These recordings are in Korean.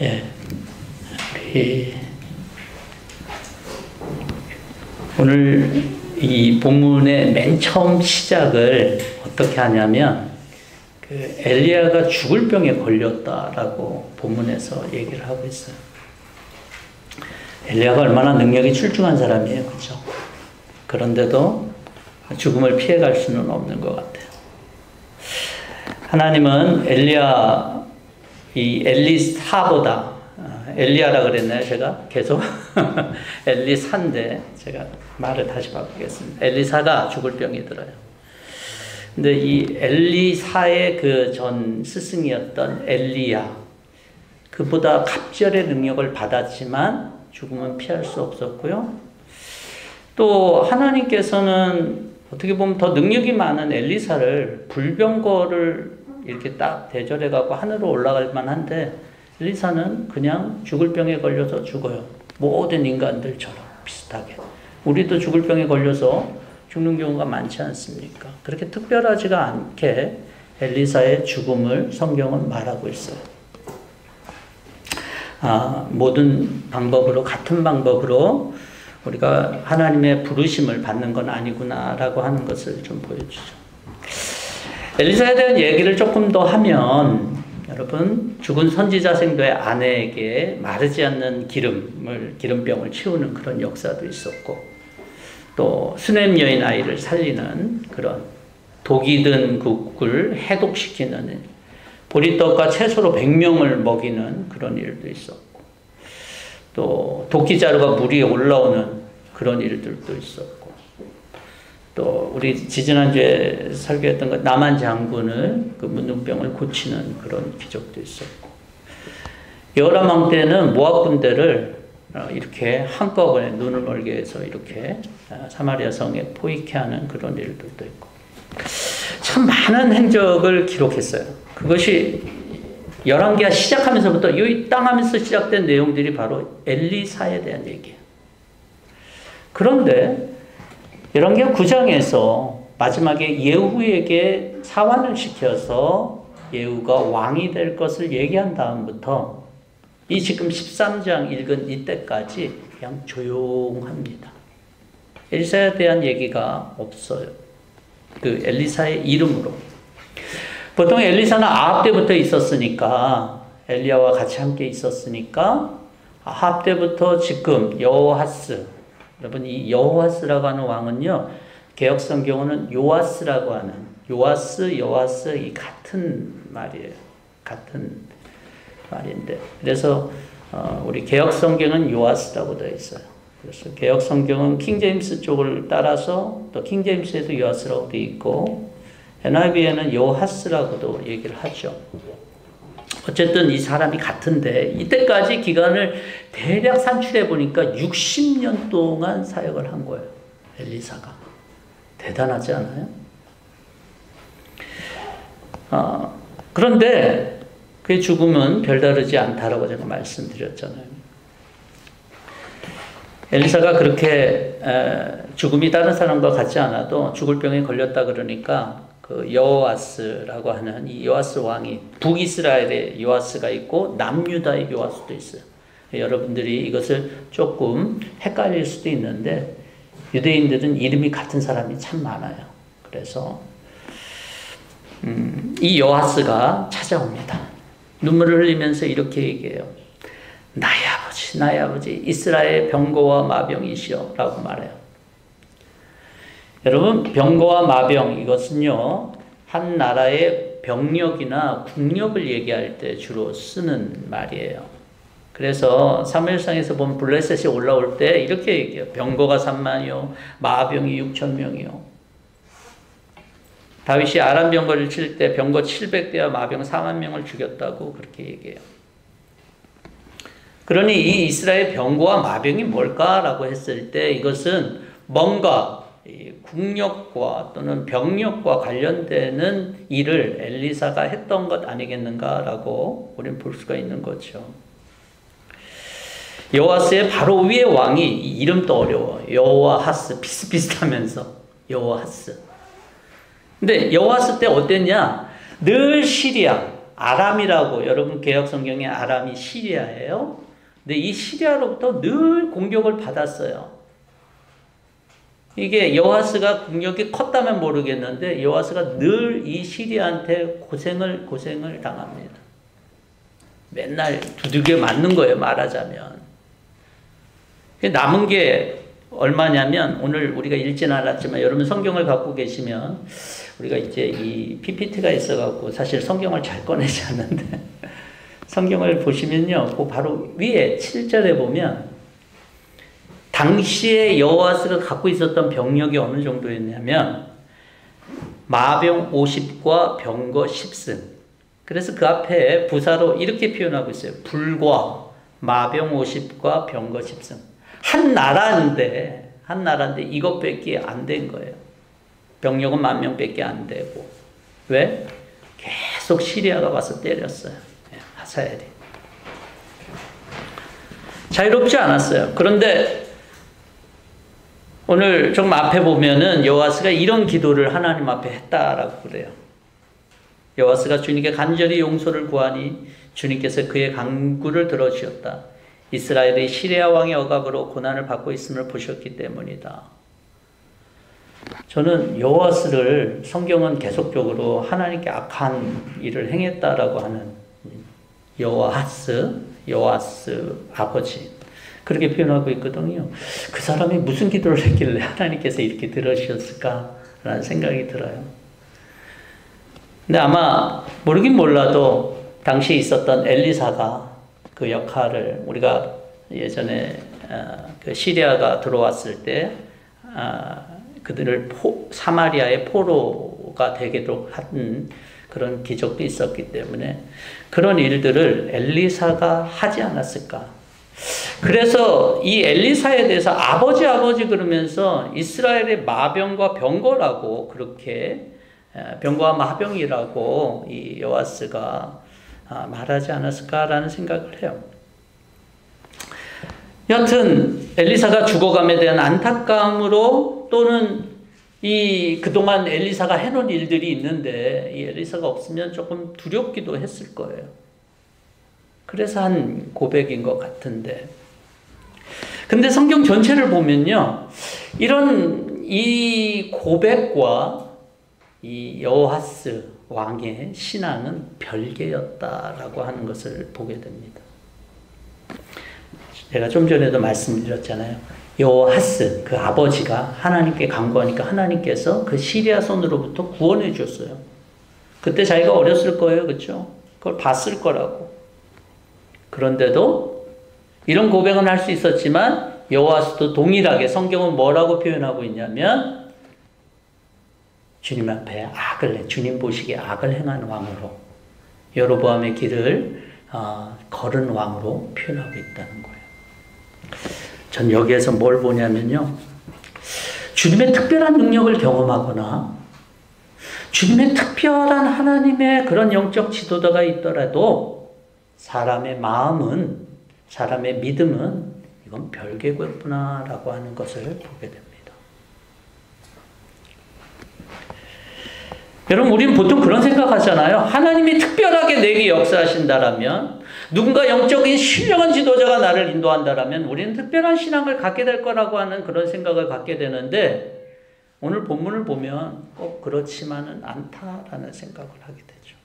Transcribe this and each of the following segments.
예, 우리 오늘 이 본문의 맨 처음 시작을 어떻게 하냐면 그 엘리야가 죽을 병에 걸렸다라고 본문에서 얘기를 하고 있어요. 엘리야가 얼마나 능력이 출중한 사람이에요, 그렇죠? 그런데도 죽음을 피해갈 수는 없는 것 같아요. 하나님은 엘리사보다 엘리야라 그랬나요? 제가 계속 엘리사인데 제가 말을 다시 바꾸겠습니다. 엘리사가 죽을 병이 들어요. 근데 이 엘리사의 그 전 스승이었던 엘리야, 그보다 갑절의 능력을 받았지만 죽음은 피할 수 없었고요. 또 하나님께서는 어떻게 보면 더 능력이 많은 엘리사를 불병거를 이렇게 딱 대절해갖고 하늘로 올라갈 만한데 엘리사는 그냥 죽을 병에 걸려서 죽어요. 모든 인간들처럼 비슷하게. 우리도 죽을 병에 걸려서 죽는 경우가 많지 않습니까? 그렇게 특별하지가 않게 엘리사의 죽음을 성경은 말하고 있어요. 모든 방법으로, 같은 방법으로 우리가 하나님의 부르심을 받는 건 아니구나라고 하는 것을 좀 보여주죠. 엘리사에 대한 얘기를 조금 더 하면, 여러분, 죽은 선지자 생도의 아내에게 마르지 않는 기름병을 치우는 그런 역사도 있었고, 또 수넴 여인 아이를 살리는 그런 독이 든 국을 해독시키는, 보리떡과 채소로 100명을 먹이는 그런 일도 있었고, 또 도끼자루가 물 위에 올라오는 그런 일들도 있었고, 또 우리 지지난주에 설교했던 것 나만 장군을 그 문둥병을 고치는 그런 기적도 있었고, 여호람 때는 모압 군대를 이렇게 한꺼번에 눈을 멀게 해서 이렇게 사마리아 성에 포위케 하는 그런 일들도 있고, 참 많은 행적을 기록했어요. 그것이 열왕기가 시작하면서부터 이 땅 하면서 시작된 내용들이 바로 엘리사에 대한 얘기예요. 그런데 열왕기가 9장에서 마지막에 예후에게 사환을 시켜서 예후가 왕이 될 것을 얘기한 다음부터 이 지금 13장 읽은 이때까지 그냥 조용합니다. 엘리사에 대한 얘기가 없어요. 그 엘리사의 이름으로. 보통 엘리사는 아합 때부터 있었으니까, 엘리야와 같이 함께 있었으니까 아합 때부터 지금 여호하스, 여러분 이 여호하스라고 하는 왕은요, 개역성경은 요아스라고 하는, 요아스, 여호하스 이 같은 말이에요. 같은 말인데, 그래서 우리 개역성경은 요아스라고 되어 있어요. 그래서 개역성경은 킹제임스 쪽을 따라서 또 킹제임스에도 요아스라고 되어 있고, NIV에는 요하스라고도 얘기를 하죠. 어쨌든 이 사람이 같은데, 이때까지 기간을 대략 산출해 보니까 60년 동안 사역을 한 거예요. 엘리사가. 대단하지 않아요? 그런데 그의 죽음은 별다르지 않다라고 제가 말씀드렸잖아요. 엘리사가 그렇게 죽음이 다른 사람과 같지 않아도 죽을 병에 걸렸다 그러니까 그 여호아스라고 하는 이 요아스 왕이, 북이스라엘에 요아스가 있고 남유다의 요아스도 있어요. 여러분들이 이것을 조금 헷갈릴 수도 있는데 유대인들은 이름이 같은 사람이 참 많아요. 그래서 이 요아스가 찾아옵니다. 눈물을 흘리면서 이렇게 얘기해요. 나의 아버지 이스라엘 병거와 마병이시여 라고 말해요. 여러분, 병거와 마병, 이것은요 한 나라의 병력이나 국력을 얘기할 때 주로 쓰는 말이에요. 그래서 사무엘상에서 보면 블레셋이 올라올 때 이렇게 얘기해요. 병거가 3만이요 마병이 6,000명이요. 다윗이 아람 병거를 칠 때 병거 700대와 마병 4만 명을 죽였다고 그렇게 얘기해요. 그러니 이 이스라엘 병거와 마병이 뭘까라고 했을 때 이것은 뭔가 국력과 또는 병력과 관련되는 일을 엘리사가 했던 것 아니겠는가라고 우리는 볼 수가 있는 거죠. 여호아스의 바로 위에 왕이, 이름도 어려워. 여호아하스, 비슷비슷하면서 여호아하스. 근데 여호아스 때 어땠냐? 늘 시리아, 아람이라고, 여러분 개역 성경에 아람이 시리아예요. 근데 이 시리아로부터 늘 공격을 받았어요. 이게 여호아스가 국력이 컸다면 모르겠는데 여호아스가 늘 이 시리아한테 고생을 당합니다. 맨날 두들겨 맞는 거예요, 말하자면. 남은 게 얼마냐면, 오늘 우리가 읽지는 않았지만 여러분 성경을 갖고 계시면, 우리가 이제 이 PPT가 있어갖고 사실 성경을 잘 꺼내지 않는데 성경을 보시면요, 그 바로 위에 7절에 보면 당시에 여호아스가 갖고 있었던 병력이 어느 정도였냐면 마병 50과 병거 10승. 그래서 그 앞에 부사로 이렇게 표현하고 있어요. 불과 마병 50과 병거 10승. 한 나라인데 이것밖에 안 된 거예요. 병력은 10,000명밖에 안 되고. 왜? 계속 시리아가 와서 때렸어요. 하사엘이. 자유롭지 않았어요. 그런데 오늘 좀 앞에 보면은 여호아스가 이런 기도를 하나님 앞에 했다라고 그래요. 여호아스가 주님께 간절히 용서를 구하니 주님께서 그의 간구를 들어주셨다. 이스라엘이 시리아 왕의 억압으로 고난을 받고 있음을 보셨기 때문이다. 저는 여호아스를 성경은 계속적으로 하나님께 악한 일을 행했다라고 하는 여호아스 아버지, 그렇게 표현하고 있거든요. 그 사람이 무슨 기도를 했길래 하나님께서 이렇게 들으셨을까라는 생각이 들어요. 근데 아마 모르긴 몰라도 당시에 있었던 엘리사가 그 역할을, 우리가 예전에 그 시리아가 들어왔을 때 그들을 사마리아의 포로가 되게도 한 그런 기적도 있었기 때문에 그런 일들을 엘리사가 하지 않았을까. 그래서 이 엘리사에 대해서 아버지 그러면서 이스라엘의 마병과 병거라고, 그렇게 병거와 마병이라고 이 여호아스가 말하지 않았을까라는 생각을 해요. 여하튼 엘리사가 죽어감에 대한 안타까움으로, 또는 이 그동안 엘리사가 해놓은 일들이 있는데 이 엘리사가 없으면 조금 두렵기도 했을 거예요. 그래서 한 고백인 것 같은데, 근데 성경 전체를 보면요, 이런 이 고백과 이 여호아스 왕의 신앙은 별개였다라고 하는 것을 보게 됩니다. 제가 좀 전에도 말씀드렸잖아요. 여호아스 그 아버지가 하나님께 간구하니까 하나님께서 그 시리아 손으로부터 구원해 줬어요. 그때 자기가 어렸을 거예요, 그렇죠? 그걸 봤을 거라고. 그런데도 이런 고백은 할 수 있었지만 여호아스도 동일하게 성경은 뭐라고 표현하고 있냐면, 주님 앞에 주님 보시기에 악을 행한 왕으로, 여로보암의 길을 걸은 왕으로 표현하고 있다는 거예요. 전 여기에서 뭘 보냐면요, 주님의 특별한 능력을 경험하거나 주님의 특별한 하나님의 그런 영적 지도자가 있더라도 사람의 마음은, 사람의 믿음은 이건 별개구나 라고 하는 것을 보게 됩니다. 여러분, 우리는 보통 그런 생각하잖아요. 하나님이 특별하게 내게 역사하신다라면, 누군가 영적인 신령한 지도자가 나를 인도한다라면 우리는 특별한 신앙을 갖게 될 거라고 하는 그런 생각을 갖게 되는데, 오늘 본문을 보면 꼭 그렇지만은 않다라는 생각을 하게 되죠.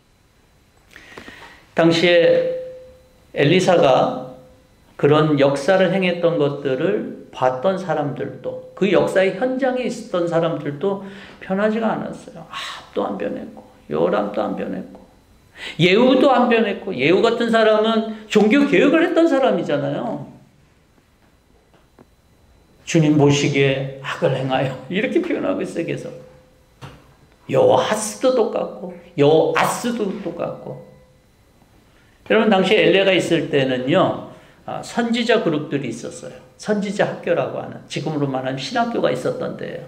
당시에 엘리사가 그런 역사를 행했던 것들을 봤던 사람들도, 그 역사의 현장에 있었던 사람들도 변하지가 않았어요. 아합도 안 변했고, 요람도 안 변했고, 예후도 안 변했고. 예후 같은 사람은 종교 개혁을 했던 사람이잖아요. 주님 보시기에 악을 행하여, 이렇게 표현하고 있어요, 계속. 여호아스도 똑같고 여호아스도 똑같고. 여러분, 당시에 엘리야가 있을 때는요, 선지자 그룹들이 있었어요. 선지자 학교라고 하는, 지금으로 말하면 신학교가 있었던 데예요.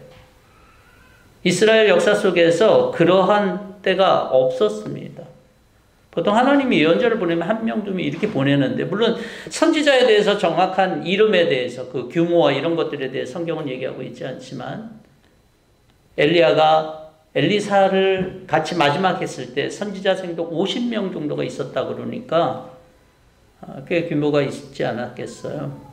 이스라엘 역사 속에서 그러한 때가 없었습니다. 보통 하나님이 예언자를 보내면 1명, 2명 이렇게 보내는데, 물론 선지자에 대해서 정확한 이름에 대해서 그 규모와 이런 것들에 대해 성경은 얘기하고 있지 않지만, 엘리야가 엘리사를 같이 마지막 했을 때 선지자 생도 50명 정도가 있었다 그러니까 꽤 규모가 있지 않았겠어요.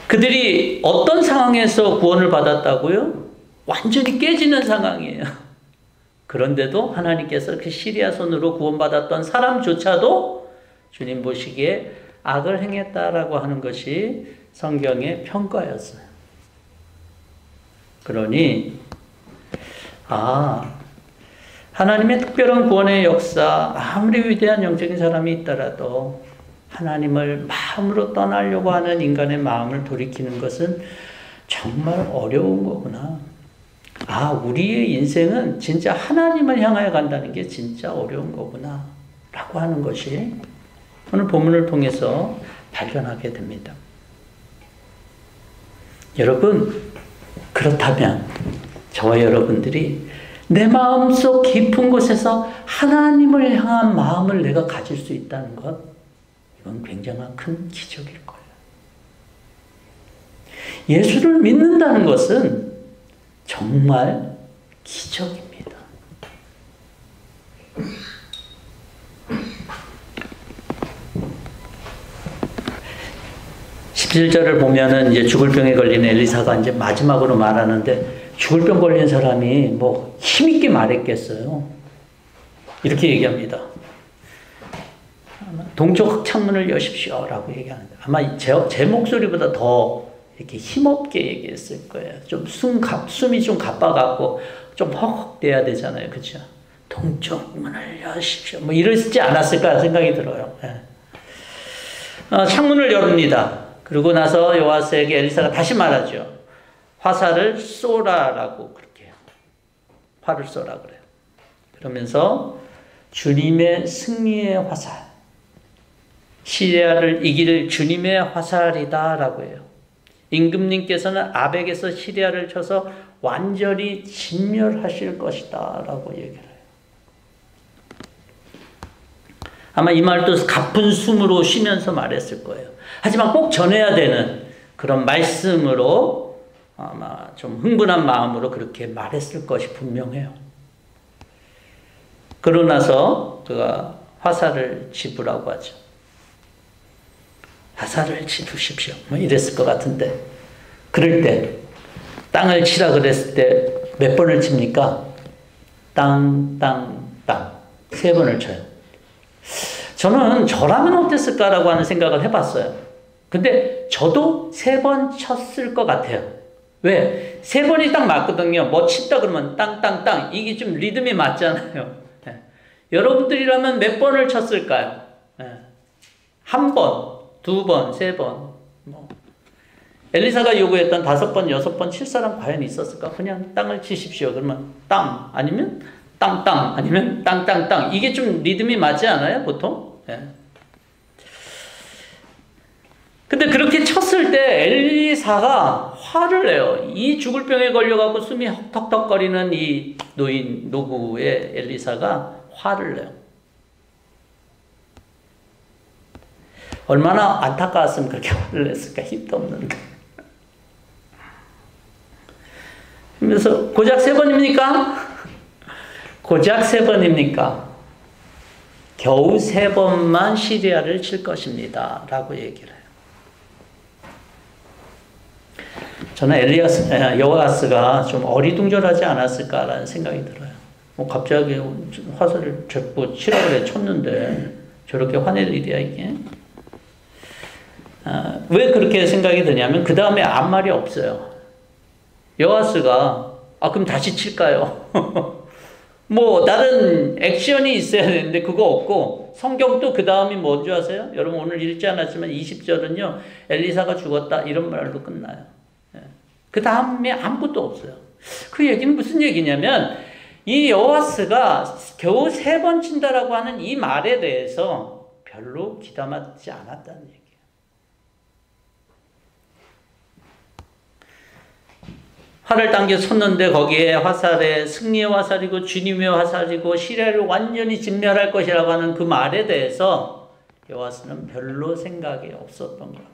그들이 어떤 상황에서 구원을 받았다고요? 완전히 깨지는 상황이에요. 그런데도 하나님께서 그 시리아 손으로 구원받았던 사람조차도 주님 보시기에 악을 행했다라고 하는 것이 성경의 평가였어요. 그러니 하나님의 특별한 구원의 역사, 아무리 위대한 영적인 사람이 있더라도 하나님을 마음으로 떠나려고 하는 인간의 마음을 돌이키는 것은 정말 어려운 거구나. 우리의 인생은 진짜 하나님을 향하여 간다는 게 진짜 어려운 거구나 라고 하는 것이 오늘 본문을 통해서 발견하게 됩니다. 여러분, 그렇다면 저와 여러분들이 내 마음속 깊은 곳에서 하나님을 향한 마음을 내가 가질 수 있다는 것, 이건 굉장한 큰 기적일 거예요. 예수를 믿는다는 것은 정말 기적입니다. 17절을 보면은 이제 죽을 병에 걸린 엘리사가 이제 마지막으로 말하는데, 죽을 병 걸린 사람이 뭐 힘있게 말했겠어요. 이렇게 얘기합니다. 동쪽 창문을 여십시오 라고 얘기하는데, 아마 제 목소리보다 더 이렇게 힘없게 얘기했을 거예요. 좀 숨이 좀 가빠갖고 좀 헉헉대야 되잖아요. 그렇죠? 동쪽 문을 여십시오. 뭐 이러지 않았을까 생각이 들어요. 창문을 열습니다. 그러고 나서 요아스에게 엘리사가 다시 말하죠. 화살을 쏘라라고 그렇게 해요. 활을 쏘라 그래요. 그러면서 주님의 승리의 화살, 시리아를 이길 주님의 화살이다라고 해요. 임금님께서는 아벡에서 시리아를 쳐서 완전히 진멸하실 것이다라고 얘기를 해요. 아마 이 말도 가쁜 숨으로 쉬면서 말했을 거예요. 하지만 꼭 전해야 되는 그런 말씀으로 아마 좀 흥분한 마음으로 그렇게 말했을 것이 분명해요. 그러고 나서 그가 화살을 집으라고 하죠. 화살을 집으십시오. 뭐 이랬을 것 같은데, 그럴 때 땅을 치라 그랬을 때 몇 번을 칩니까? 땅, 땅, 땅. 3번을 쳐요. 저는 저라면 어땠을까라고 하는 생각을 해봤어요. 근데 저도 3번 쳤을 것 같아요. 왜? 3번이 딱 맞거든요. 뭐 친다 그러면 땅, 땅, 땅. 이게 좀 리듬이 맞잖아요. 네. 여러분들이라면 몇 번을 쳤을까요? 네. 1번, 2번, 3번. 뭐. 엘리사가 요구했던 5번, 6번 칠 사람 과연 있었을까? 그냥 땅을 치십시오. 그러면 땅, 아니면 땅, 땅, 아니면 땅, 땅, 땅. 이게 좀 리듬이 맞지 않아요? 보통? 네. 근데 그렇게 쳤을 때 엘리사가 화를 내요. 이 죽을 병에 걸려갖고 숨이 턱턱거리는 이 노구의 엘리사가 화를 내요. 얼마나 안타까웠으면 그렇게 화를 냈을까? 힘도 없는데. 그래서 고작 3번입니까? 고작 3번입니까? 겨우 3번만 시리아를 칠 것입니다 라고 얘기를 해요. 저는 여호아스가 좀 어리둥절하지 않았을까라는 생각이 들어요. 뭐 갑자기 화살을 잡고 치라고 그래 쳤는데 저렇게 화낼 일이야 이게? 왜 그렇게 생각이 드냐면 그 다음에 아무 말이 없어요. 여호아스가 그럼 다시 칠까요? 뭐 다른 액션이 있어야 되는데 그거 없고, 성경도 그 다음이 뭔지 아세요? 여러분 오늘 읽지 않았지만 20절은요 엘리사가 죽었다 이런 말로 끝나요. 그 다음에 아무것도 없어요. 그 얘기는 무슨 얘기냐면 이 여호아스가 겨우 3번 친다라고 하는 이 말에 대해서 별로 귀담았지 않았다는 얘기예요. 활을 당겨 쳤는데 거기에 화살에 승리의 화살이고 주님의 화살이고 시리아를 완전히 진멸할 것이라고 하는 그 말에 대해서 여호아스는 별로 생각이 없었던 것 같아요.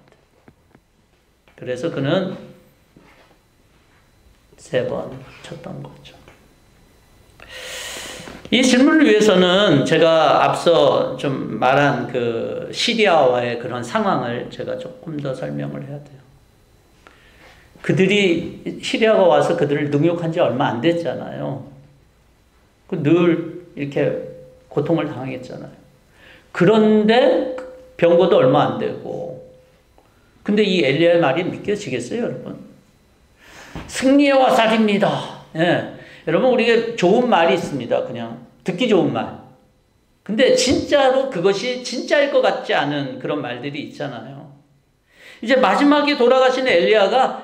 그래서 그는 3번 쳤던 거죠. 이 질문을 위해서는 제가 앞서 좀 말한 그 시리아와의 그런 상황을 제가 조금 더 설명을 해야 돼요. 그들이 시리아가 와서 그들을 능욕한 지 얼마 안 됐잖아요. 늘 이렇게 고통을 당했잖아요. 그런데 병고도 얼마 안 되고. 근데 이 엘리야의 말이 믿겨지겠어요, 여러분? 승리의 화살입니다. 예. 여러분, 우리가 좋은 말이 있습니다. 그냥 듣기 좋은 말. 근데 진짜로 그것이 진짜일 것 같지 않은 그런 말들이 있잖아요. 이제 마지막에 돌아가시는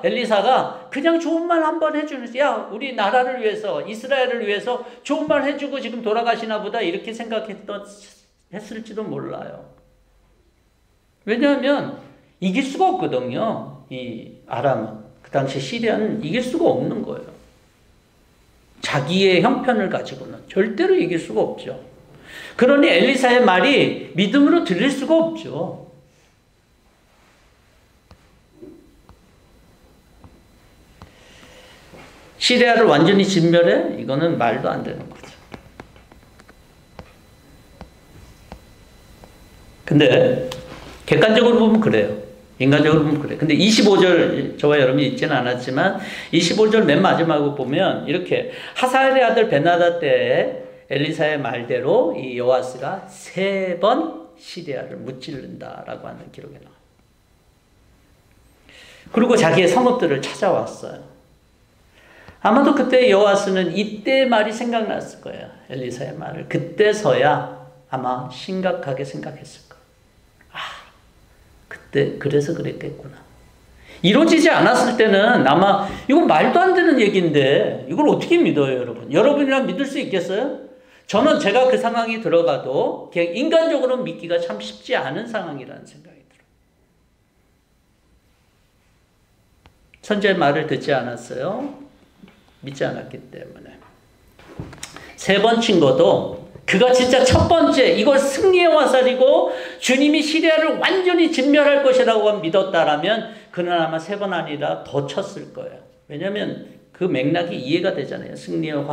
엘리사가 그냥 좋은 말 한 번 해주는, 야, 우리 나라를 위해서, 이스라엘을 위해서 좋은 말 해주고 지금 돌아가시나 보다 이렇게 했을지도 몰라요. 왜냐하면 이길 수가 없거든요. 이 아람은. 그 당시 시리아는 이길 수가 없는 거예요. 자기의 형편을 가지고는 절대로 이길 수가 없죠. 그러니 엘리사의 말이 믿음으로 들릴 수가 없죠. 시리아를 완전히 진멸해? 이거는 말도 안 되는 거죠. 근데 객관적으로 보면 그래요. 인간적으로 보면 그래. 근데 25절, 저와 여러분이 읽지는 않았지만 25절 맨 마지막으로 보면 이렇게 하사엘의 아들 베나다 때에 엘리사의 말대로 이 요아스가 3번 시리아를 무찔른다라고 하는 기록이 나와요. 그리고 자기의 성읍들을 찾아왔어요. 아마도 그때 요아스는 이때 말이 생각났을 거예요. 엘리사의 말을. 그때서야 아마 심각하게 생각했을 거예요. 아, 그때 그래서 그랬겠구나. 이루어지지 않았을 때는 아마 이건 말도 안 되는 얘기인데 이걸 어떻게 믿어요, 여러분? 여러분이랑 믿을 수 있겠어요? 저는 제가 그 상황이 들어가도 그냥 인간적으로 믿기가 참 쉽지 않은 상황이라는 생각이 들어요. 선지의 말을 듣지 않았어요. 믿지 않았기 때문에. 3번 친 것도 그가 진짜 첫 번째 이걸 승리의 화살이고 주님이 시리아를 완전히 진멸할 것이라고 믿었다라면 그는 아마 3번 아니라 더 쳤을 거예요. 왜냐하면 그 맥락이 이해가 되잖아요. 승리의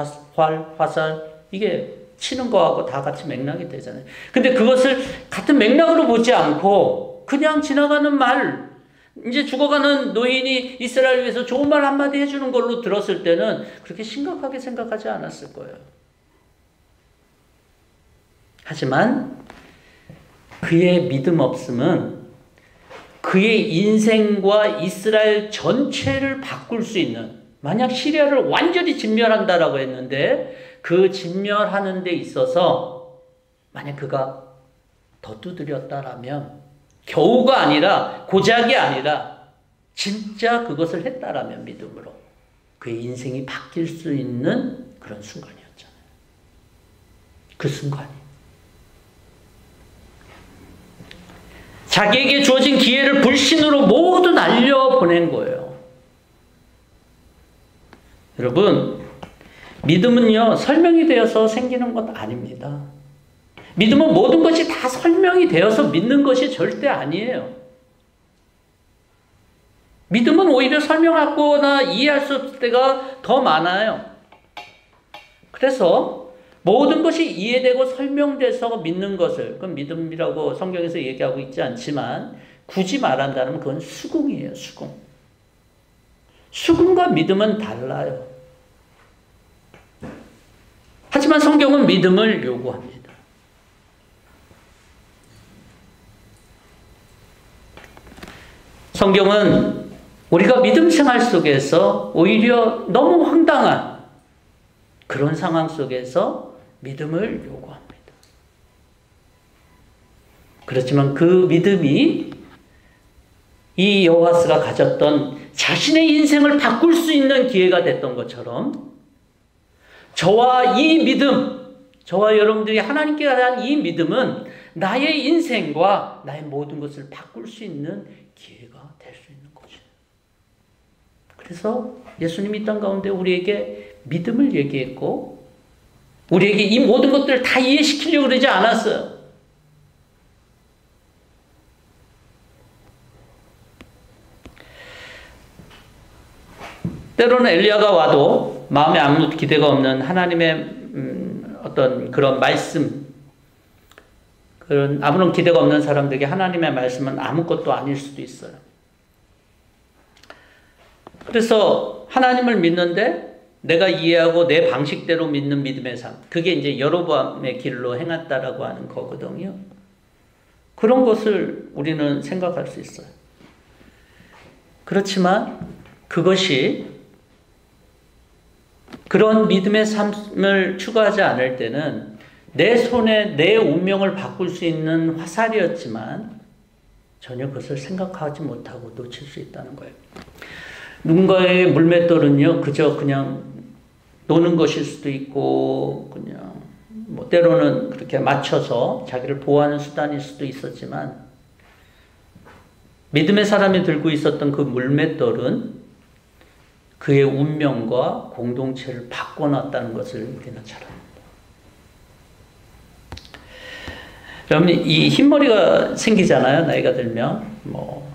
화살 이게 치는 거하고 다 같이 맥락이 되잖아요. 근데 그것을 같은 맥락으로 보지 않고 그냥 지나가는 말, 이제 죽어가는 노인이 이스라엘 위해서 좋은 말 한마디 해주는 걸로 들었을 때는 그렇게 심각하게 생각하지 않았을 거예요. 하지만 그의 믿음 없음은 그의 인생과 이스라엘 전체를 바꿀 수 있는, 만약 시리아를 완전히 진멸한다라고 했는데 그 진멸하는 데 있어서 만약 그가 더 두드렸다라면, 겨우가 아니라 고작이 아니라 진짜 그것을 했다라면 믿음으로 그의 인생이 바뀔 수 있는 그런 순간이었잖아요. 그 순간이 자기에게 주어진 기회를 불신으로 모두 날려보낸 거예요. 여러분, 믿음은요 설명이 되어서 생기는 것 아닙니다. 믿음은 모든 것이 다 설명이 되어서 믿는 것이 절대 아니에요. 믿음은 오히려 설명하거나 이해할 수 없을 때가 더 많아요. 그래서 모든 것이 이해되고 설명돼서 믿는 것을, 그건 믿음이라고 성경에서 얘기하고 있지 않지만 굳이 말한다면 그건 수긍이에요. 수긍. 수긍과 믿음은 달라요. 하지만 성경은 믿음을 요구합니다. 성경은 우리가 믿음 생활 속에서 오히려 너무 황당한 그런 상황 속에서 믿음을 요구합니다. 그렇지만 그 믿음이 이 요아스가 가졌던 자신의 인생을 바꿀 수 있는 기회가 됐던 것처럼 저와 이 믿음, 저와 여러분들이 하나님께 대한 이 믿음은 나의 인생과 나의 모든 것을 바꿀 수 있는 기회가 될 수 있는 거죠. 그래서 예수님이 이 땅 가운데 우리에게 믿음을 얘기했고 우리에게 이 모든 것들을 다 이해시키려고 그러지 않았어요. 때로는 엘리야가 와도 마음에 아무 기대가 없는 하나님의 어떤 그런 말씀, 그런 아무런 기대가 없는 사람들에게 하나님의 말씀은 아무것도 아닐 수도 있어요. 그래서 하나님을 믿는데 내가 이해하고 내 방식대로 믿는 믿음의 삶, 그게 이제 여로보암의 길로 행했다라고 하는 거거든요. 그런 것을 우리는 생각할 수 있어요. 그렇지만 그것이 그런 믿음의 삶을 추구하지 않을 때는 내 손에 내 운명을 바꿀 수 있는 화살이었지만 전혀 그것을 생각하지 못하고 놓칠 수 있다는 거예요. 누군가의 물맷돌은요, 그저 그냥 노는 것일 수도 있고, 그냥 뭐 때로는 그렇게 맞춰서 자기를 보호하는 수단일 수도 있었지만, 믿음의 사람이 들고 있었던 그 물맷돌은 그의 운명과 공동체를 바꿔놨다는 것을 우리는 잘 압니다. 여러분, 이 흰머리가 생기잖아요, 나이가 들면. 뭐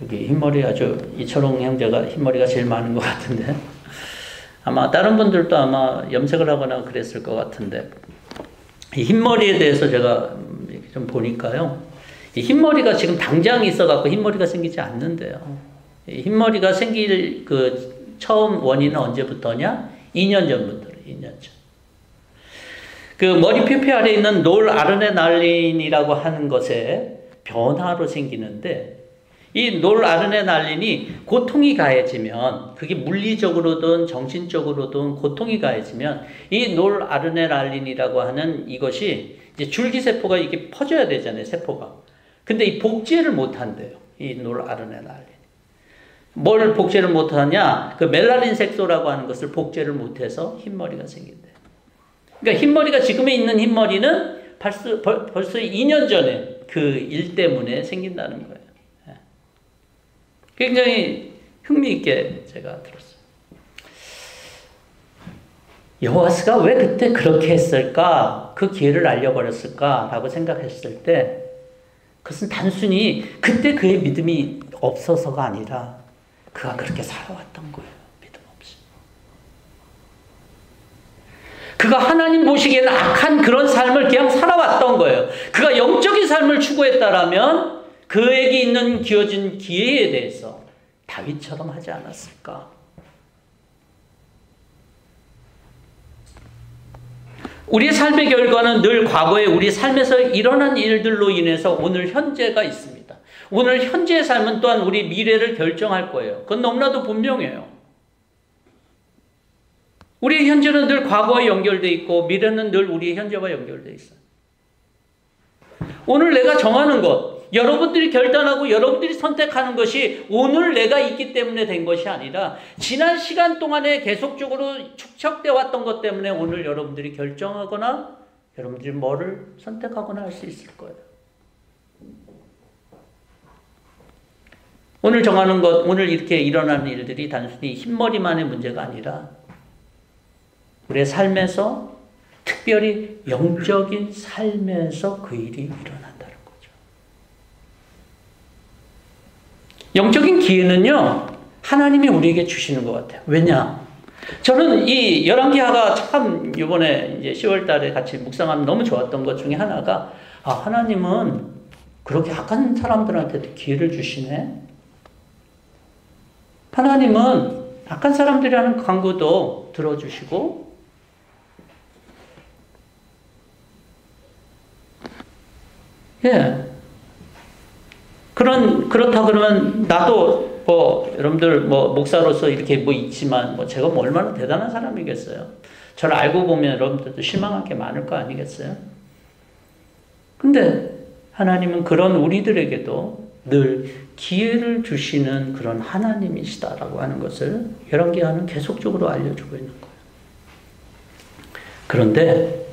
여기 흰머리 아주 이철홍 형제가 흰머리가 제일 많은 것 같은데, 아마 다른 분들도 아마 염색을 하거나 그랬을 것 같은데, 이 흰머리에 대해서 제가 좀 보니까요, 이 흰머리가 지금 당장 있어갖고 흰머리가 생기지 않는데요. 이 흰머리가 생길 그 처음 원인은 언제부터냐? 2년 전부터요. 2년 전. 그 머리 표피 아래 있는 놀아드레날린이라고 하는 것의 변화로 생기는데, 이 놀아드레날린이 고통이 가해지면, 그게 물리적으로든 정신적으로든 고통이 가해지면 이 놀아드레날린이라고 하는 이것이 이제 줄기세포가 이게 퍼져야 되잖아요, 세포가. 근데 이 복제를 못 한대요, 이 놀아드레날린. 뭘 복제를 못 하냐? 그 멜라닌 색소라고 하는 것을 복제를 못해서 흰머리가 생긴대요. 그러니까 흰머리가 지금에 있는 흰머리는 벌써 2년 전에 그 일 때문에 생긴다는 거예요. 굉장히 흥미있게 제가 들었어요. 여호와스가 왜 그때 그렇게 했을까? 그 기회를 알려버렸을까? 라고 생각했을 때 그것은 단순히 그때 그의 믿음이 없어서가 아니라 그가 그렇게 살아왔던 거예요. 믿음 없이. 그가 하나님 보시기에는 악한 그런 삶을 그냥 살아왔던 거예요. 그가 영적인 삶을 추구했다라면 그에게 있는 기어진 기회에 대해서 다윗처럼 하지 않았을까? 우리의 삶의 결과는 늘 과거에 우리 삶에서 일어난 일들로 인해서 오늘 현재가 있습니다. 오늘 현재의 삶은 또한 우리 미래를 결정할 거예요. 그건 너무나도 분명해요. 우리의 현재는 늘 과거와 연결되어 있고 미래는 늘 우리의 현재와 연결되어 있어요. 오늘 내가 정하는 것, 여러분들이 결단하고 여러분들이 선택하는 것이 오늘 내가 있기 때문에 된 것이 아니라 지난 시간 동안에 계속적으로 축적되어 왔던 것 때문에 오늘 여러분들이 결정하거나 여러분들이 뭐를 선택하거나 할 수 있을 거예요. 오늘 정하는 것, 오늘 이렇게 일어나는 일들이 단순히 흰머리만의 문제가 아니라 우리의 삶에서, 특별히 영적인 삶에서 그 일이 일어난다는 거죠. 영적인 기회는요, 하나님이 우리에게 주시는 것 같아요. 왜냐? 저는 이 열왕기하가 참 이번에 이제 10월 달에 같이 묵상하면 너무 좋았던 것 중에 하나가, 하나님은 그렇게 악한 사람들한테도 기회를 주시네? 하나님은 악한 사람들이 하는 간구도 들어주시고, 예. 그렇다 그러면 나도 여러분들 목사로서 이렇게 있지만 제가 얼마나 대단한 사람이겠어요. 저를 알고 보면 여러분들도 실망할 게 많을 거 아니겠어요? 근데 하나님은 그런 우리들에게도 늘 기회를 주시는 그런 하나님이시다라고 하는 것을 열왕기하는 계속적으로 알려주고 있는 거예요. 그런데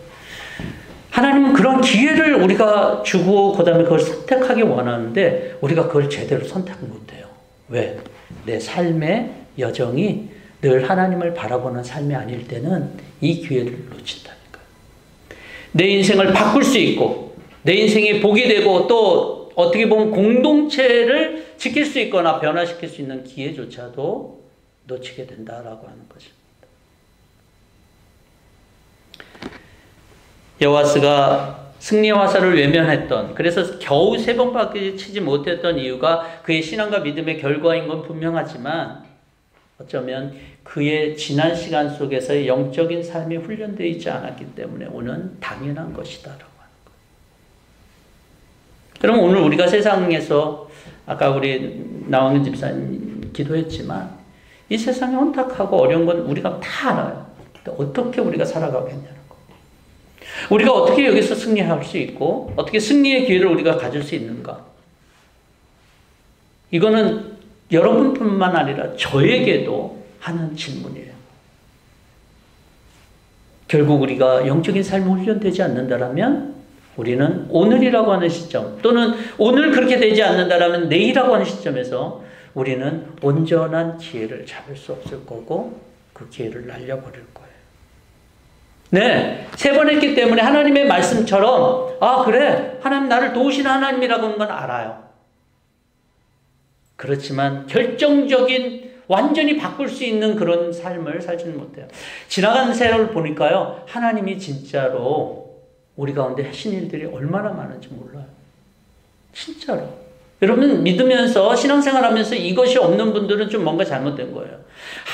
하나님은 그런 기회를 우리가 주고 그다음에 그걸 선택하기 원하는데 우리가 그걸 제대로 선택 못해요. 왜? 내 삶의 여정이 늘 하나님을 바라보는 삶이 아닐 때는 이 기회를 놓친다니까요. 내 인생을 바꿀 수 있고 내 인생이 복이 되고 또 어떻게 보면 공동체를 지킬 수 있거나 변화시킬 수 있는 기회조차도 놓치게 된다라고 하는 것입니다. 여호아스가 승리 화살을 외면했던, 그래서 겨우 3번밖에 치지 못했던 이유가 그의 신앙과 믿음의 결과인 건 분명하지만 어쩌면 그의 지난 시간 속에서의 영적인 삶이 훈련되어 있지 않았기 때문에 오는 당연한 것이다라고 하는 거예요. 그럼 오늘 우리가 세상에서 아까 우리 나오는 집사님 기도했지만 이 세상이 혼탁하고 어려운 건 우리가 다 알아요. 어떻게 우리가 살아가겠냐는 거. 우리가 어떻게 여기서 승리할 수 있고 어떻게 승리의 기회를 우리가 가질 수 있는가. 이거는 여러분뿐만 아니라 저에게도 하는 질문이에요. 결국 우리가 영적인 삶이 훈련되지 않는다면 우리는 오늘이라고 하는 시점 또는 오늘 그렇게 되지 않는다면 내일이라고 하는 시점에서 우리는 온전한 기회를 잡을 수 없을 거고 그 기회를 날려버릴 거예요. 네, 3번 했기 때문에 하나님의 말씀처럼 아 그래 하나님 나를 도우시는 하나님이라고 하는 건 알아요. 그렇지만 결정적인 완전히 바꿀 수 있는 그런 삶을 살지는 못해요. 지나가는 세월을 보니까요 하나님이 진짜로 우리 가운데 하신 일들이 얼마나 많은지 몰라요. 진짜로. 여러분 믿으면서 신앙생활하면서 이것이 없는 분들은 좀 뭔가 잘못된 거예요.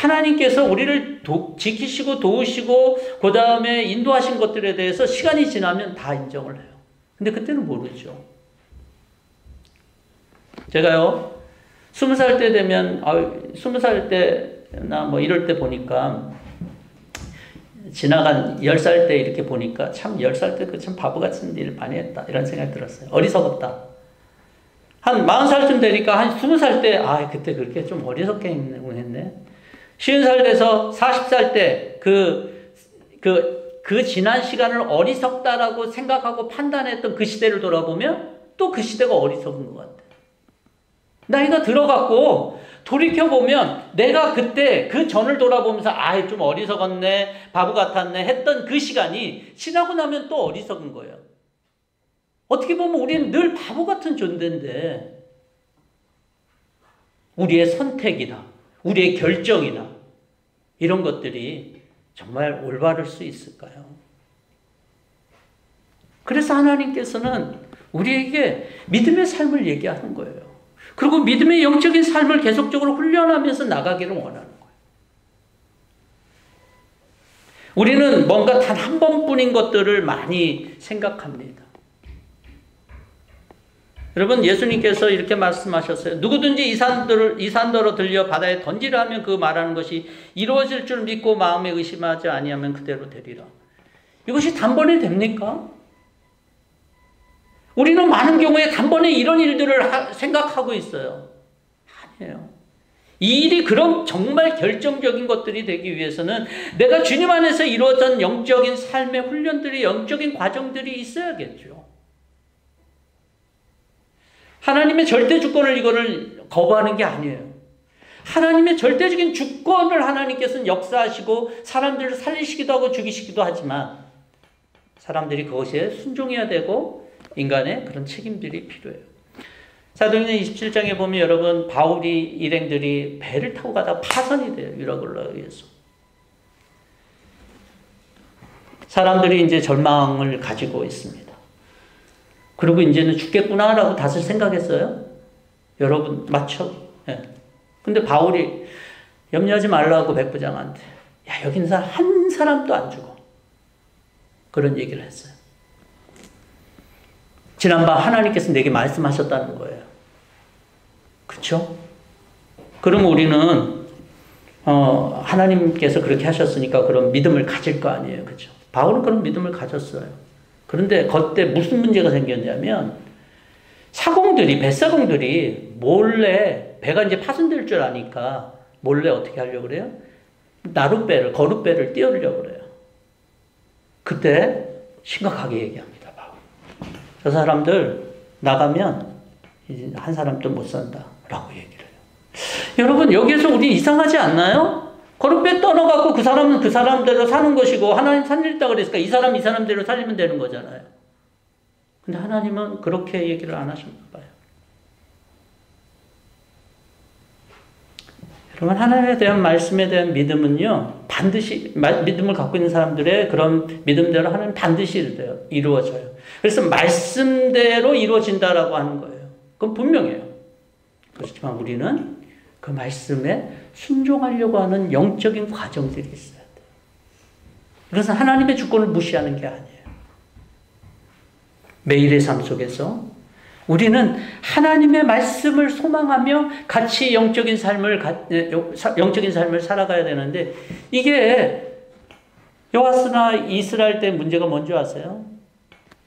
하나님께서 우리를 지키시고 도우시고 그 다음에 인도하신 것들에 대해서 시간이 지나면 다 인정을 해요. 근데 그때는 모르죠. 제가요 20살 때 되면 20살 때나 뭐 이럴 때 보니까 지나간 10살 때 이렇게 보니까 참 10살 때 그 참 바보 같은 일 많이 했다 이런 생각이 들었어요. 어리석었다. 한 40살쯤 되니까 한 20살 때 그때 그렇게 좀 어리석게 했네. 50살 돼서 40살 때 그 지난 시간을 어리석다라고 생각하고 판단했던 그 시대를 돌아보면 또 그 시대가 어리석은 것 같아요. 나이가 들어갔고 돌이켜보면 내가 그때 그 전을 돌아보면서 좀 어리석었네 바보 같았네 했던 그 시간이 지나고 나면 또 어리석은 거예요. 어떻게 보면 우리는 늘 바보 같은 존재인데 우리의 선택이나 우리의 결정이나 이런 것들이 정말 올바를 수 있을까요? 그래서 하나님께서는 우리에게 믿음의 삶을 얘기하는 거예요. 그리고 믿음의 영적인 삶을 계속적으로 훈련하면서 나가기를 원하는 거예요. 우리는 뭔가 단 한 번뿐인 것들을 많이 생각합니다. 여러분 예수님께서 이렇게 말씀하셨어요. 누구든지 이 산더러 들려 바다에 던지라 하면 그 말하는 것이 이루어질 줄 믿고 마음에 의심하지 아니하면 그대로 되리라. 이것이 단번에 됩니까? 우리는 많은 경우에 단번에 이런 일들을 생각하고 있어요. 아니에요. 이 일이 그런 정말 결정적인 것들이 되기 위해서는 내가 주님 안에서 이루어진 영적인 삶의 훈련들이 영적인 과정들이 있어야겠죠. 하나님의 절대 주권을 이거를 거부하는 게 아니에요. 하나님의 절대적인 주권을 하나님께서는 역사하시고 사람들을 살리시기도 하고 죽이시기도 하지만 사람들이 그것에 순종해야 되고 인간의 그런 책임들이 필요해요. 사도행전 27장에 보면 여러분 바울이 일행들이 배를 타고 가다가 파선이 돼요. 유라굴라에 의해서. 사람들이 이제 절망을 가지고 있습니다. 그리고 이제는 죽겠구나라고 다들 생각했어요. 여러분 맞죠? 네. 근데 바울이 염려하지 말라고 백부장한테 여기 있는 사람 한 사람도 안 죽어. 그런 얘기를 했어요. 지난밤 하나님께서 내게 말씀하셨다는 거예요. 그렇죠? 그럼 우리는 하나님께서 그렇게 하셨으니까 그런 믿음을 가질 거 아니에요. 그렇죠? 바울은 그런 믿음을 가졌어요. 그런데 그때 무슨 문제가 생겼냐면 뱃사공들이 몰래 배가 이제 파손될 줄 아니까 몰래 어떻게 하려고 그래요? 거룻배를 띄우려고 그래요. 그때 심각하게 얘기합니다. 바울. 저 사람들 나가면 이제 한 사람도 못 산다 라고 얘기를 해요. 여러분 여기에서 우리 이상하지 않나요? 거룩배 떠나갖고 그 사람은 그 사람대로 사는 것이고 하나님 살리겠다 그랬으니까 이 사람대로 살리면 되는 거잖아요. 근데 하나님은 그렇게 얘기를 안 하셨나 봐요. 그러면 하나님에 대한 말씀에 대한 믿음은요, 반드시, 믿음을 갖고 있는 사람들의 그런 믿음대로 하나님 반드시 이루어져요. 그래서 말씀대로 이루어진다라고 하는 거예요. 그건 분명해요. 그렇지만 우리는 그 말씀에 순종하려고 하는 영적인 과정들이 있어야 돼요. 그래서 하나님의 주권을 무시하는 게 아니에요. 매일의 삶 속에서 우리는 하나님의 말씀을 소망하며 같이 영적인 삶을 살아가야 되는데, 이게 여호와스나 이스라엘 때 문제가 뭔지 아세요?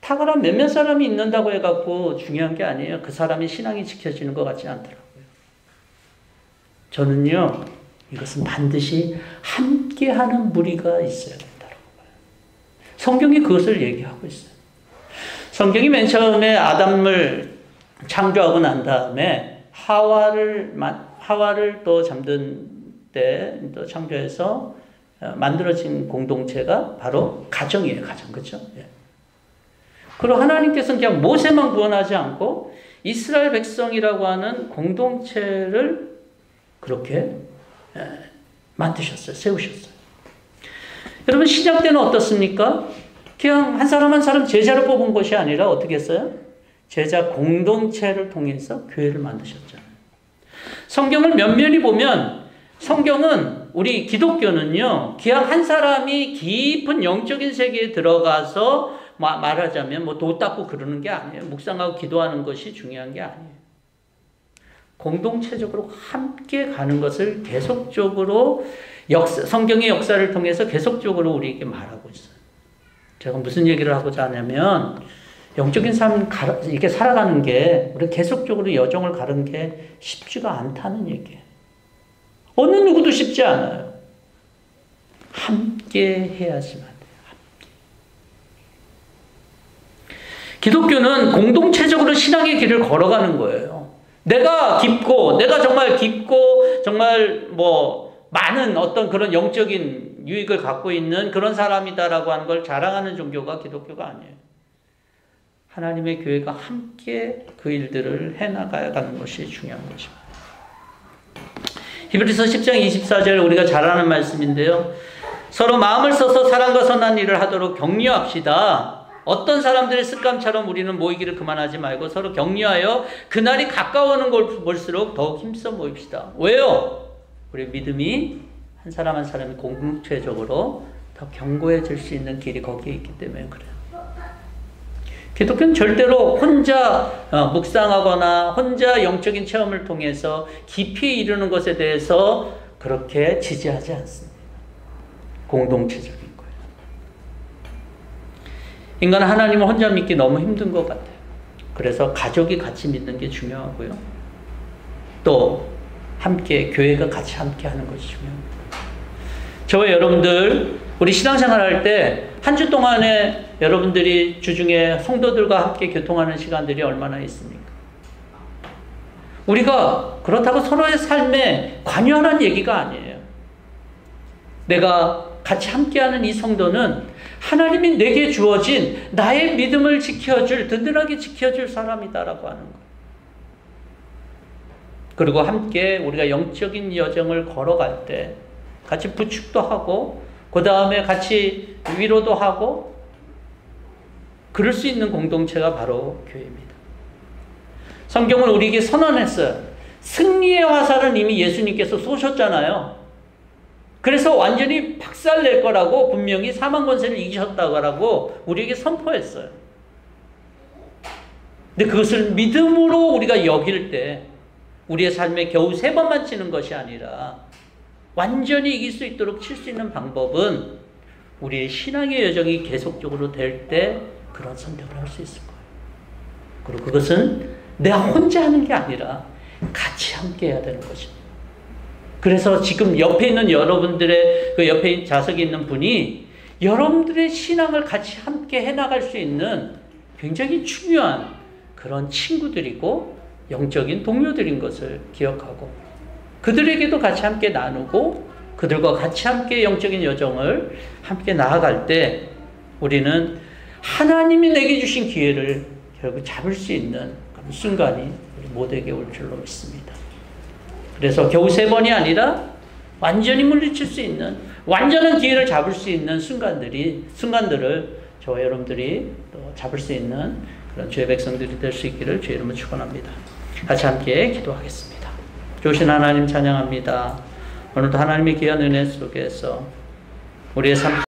탁월한 몇몇 사람이 있는다고 해갖고 중요한 게 아니에요. 그 사람이 신앙이 지켜지는 것 같지 않더라고요. 저는요, 이것은 반드시 함께하는 무리가 있어야 된다고 봐요. 성경이 그것을 얘기하고 있어요. 성경이 맨 처음에 아담을 창조하고 난 다음에 하와를 또 잠든 때 또 창조해서 만들어진 공동체가 바로 가정이에요. 가정, 그렇죠? 예. 그리고 하나님께서는 그냥 모세만 구원하지 않고 이스라엘 백성이라고 하는 공동체를 그렇게 만드셨어요. 세우셨어요. 여러분, 시작 때는 어떻습니까? 그냥 한 사람 한 사람 제자를 뽑은 것이 아니라 어떻게 했어요? 제자 공동체를 통해서 교회를 만드셨잖아요. 성경을 면면히 보면 성경은, 우리 기독교는요, 그냥 한 사람이 깊은 영적인 세계에 들어가서 말하자면 뭐 도 닦고 그러는 게 아니에요. 묵상하고 기도하는 것이 중요한 게 아니에요. 공동체적으로 함께 가는 것을 계속적으로 성경의 역사를 통해서 계속적으로 우리에게 말하고 있어요. 제가 무슨 얘기를 하고자 하냐면, 영적인 삶 이렇게 살아가는 게, 우리 계속적으로 여정을 가는 게 쉽지가 않다는 얘기예요. 어느 누구도 쉽지 않아요. 함께 해야지만 돼요. 함께. 기독교는 공동체적으로 신앙의 길을 걸어가는 거예요. 내가 정말 깊고, 정말 많은 어떤 그런 영적인 유익을 갖고 있는 그런 사람이다라고 하는 걸 자랑하는 종교가 기독교가 아니에요. 하나님의 교회가 함께 그 일들을 해나가는 것이 중요한 것입니다. 히브리서 10장 24절 우리가 잘 아는 말씀인데요. 서로 마음을 써서 사랑과 선한 일을 하도록 격려합시다. 어떤 사람들의 습관처럼 우리는 모이기를 그만하지 말고 서로 격려하여 그날이 가까워오는 걸 볼수록 더욱 힘써 모입시다. 왜요? 우리 믿음이 한 사람 한 사람이 공동체적으로 더 견고해질 수 있는 길이 거기에 있기 때문에 그래요. 기독교는 절대로 혼자 묵상하거나 혼자 영적인 체험을 통해서 깊이 이루는 것에 대해서 그렇게 지지하지 않습니다. 공동체적인 거예요. 인간은 하나님을 혼자 믿기 너무 힘든 것 같아요. 그래서 가족이 같이 믿는 게 중요하고요. 또 함께, 교회가 같이 함께 하는 것이 중요합니다. 저와 여러분들, 우리 신앙생활 할 때 한 주 동안에 여러분들이 주중에 성도들과 함께 교통하는 시간들이 얼마나 있습니까? 우리가 그렇다고 서로의 삶에 관여하는 얘기가 아니에요. 내가 같이 함께하는 이 성도는 하나님이 내게 주어진 나의 믿음을 지켜줄, 든든하게 지켜줄 사람이다라고 하는 거예요. 그리고 함께 우리가 영적인 여정을 걸어갈 때 같이 부축도 하고, 그 다음에 같이 위로도 하고, 그럴 수 있는 공동체가 바로 교회입니다. 성경은 우리에게 선언했어요. 승리의 화살은 이미 예수님께서 쏘셨잖아요. 그래서 완전히 박살낼 거라고, 분명히 사망 권세를 이기셨다고 우리에게 선포했어요. 근데 그것을 믿음으로 우리가 여길 때 우리의 삶에 겨우 3번만 치는 것이 아니라 완전히 이길 수 있도록 칠 수 있는 방법은 우리의 신앙의 여정이 계속적으로 될 때 그런 선택을 할 수 있을 거예요. 그리고 그것은 내가 혼자 하는 게 아니라 같이 함께 해야 되는 것입니다. 그래서 지금 옆에 있는 여러분들의 그 옆에 좌석에 있는 분이 여러분들의 신앙을 같이 함께 해나갈 수 있는 굉장히 중요한 그런 친구들이고 영적인 동료들인 것을 기억하고, 그들에게도 같이 함께 나누고 그들과 같이 함께 영적인 여정을 함께 나아갈 때 우리는 하나님이 내게 주신 기회를 결국 잡을 수 있는 그런 순간이 우리 모두에게 올 줄로 믿습니다. 그래서 겨우 3번이 아니라 완전히 물리칠 수 있는, 완전한 기회를 잡을 수 있는 순간들을 저와 여러분들이 또 잡을 수 있는 그런 주의 백성들이 될 수 있기를 주의 이름으로 축원합니다. 같이 함께 기도하겠습니다. 좋으신 하나님 찬양합니다. 오늘도 하나님의 귀한 은혜 속에서 우리의 삶